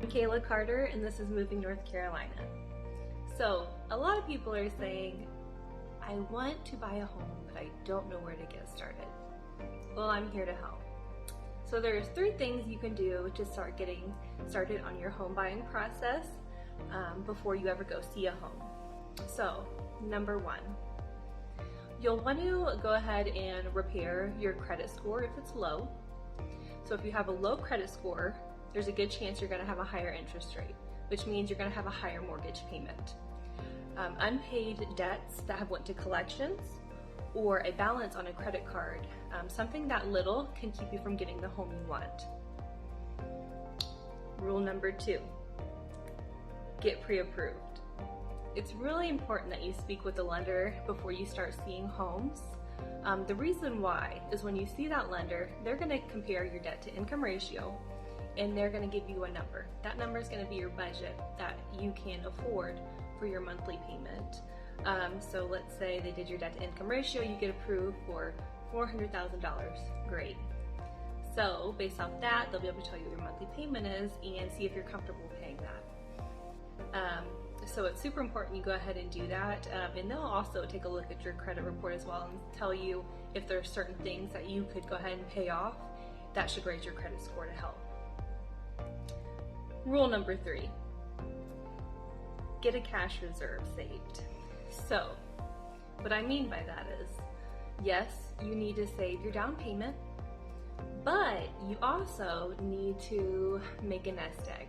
I'm Kayla Carter, and this is Moving North Carolina. So, a lot of people are saying, I want to buy a home, but I don't know where to get started. Well, I'm here to help. So there's 3 things you can do to start getting started on your home buying process before you ever go see a home. So, number 1, you'll want to go ahead and repair your credit score if it's low. So if you have a low credit score, there's a good chance you're going to have a higher interest rate, which means you're going to have a higher mortgage payment. Unpaid debts that have went to collections, or a balance on a credit card, something that little can keep you from getting the home you want. Rule number 2, get pre-approved. It's really important that you speak with the lender before you start seeing homes. The reason why is when you see that lender, they're going to compare your debt to income ratio, and they're going to give you a number. That number is going to be your budget that you can afford for your monthly payment. So let's say they did your debt to income ratio, you get approved for $400,000. Great. So based off that, they'll be able to tell you what your monthly payment is and see if you're comfortable paying that. So it's super important you go ahead and do that. And they'll also take a look at your credit report as well and tell you if there are certain things that you could go ahead and pay off that should raise your credit score to help. Rule number 3, get a cash reserve saved. So what I mean by that is, yes, you need to save your down payment, but you also need to make a nest egg.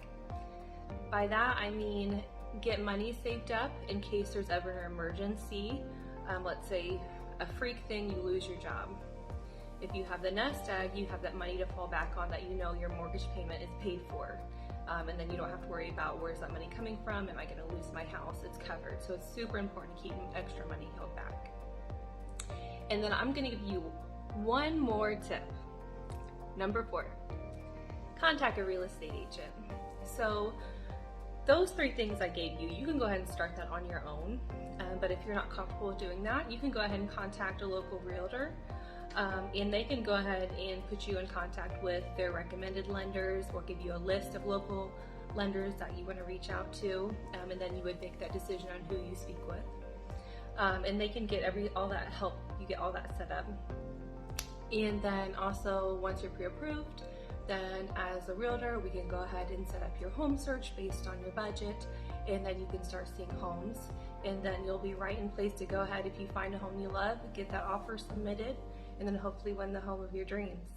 By that I mean get money saved up in case there's ever an emergency. Let's say a freak thing, you lose your job. If you have the nest egg, you have that money to fall back on that you know your mortgage payment is paid for. And then you don't have to worry about where's that money coming from, am I going to lose my house, it's covered. So it's super important to keep extra money held back. And then I'm going to give you one more tip. Number 4, contact a real estate agent. So those 3 things I gave you, you can go ahead and start that on your own. But if you're not comfortable doing that, you can go ahead and contact a local realtor. And they can go ahead and put you in contact with their recommended lenders or give you a list of local lenders that you want to reach out to, and then you would make that decision on who you speak with. And they can get all that help, you get all that set up. And then also once you're pre-approved, then as a realtor, we can go ahead and set up your home search based on your budget, and then you can start seeing homes. And then you'll be right in place to go ahead, if you find a home you love, get that offer submitted, and then hopefully win the home of your dreams.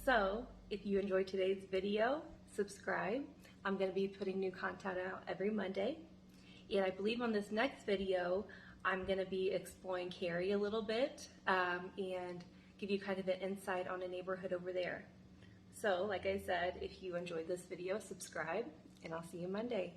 So if you enjoyed today's video, subscribe. I'm going to be putting new content out every Monday. And I believe on this next video, I'm going to be exploring Cary a little bit and give you kind of an insight on a neighborhood over there. So like I said, if you enjoyed this video, subscribe, and I'll see you Monday.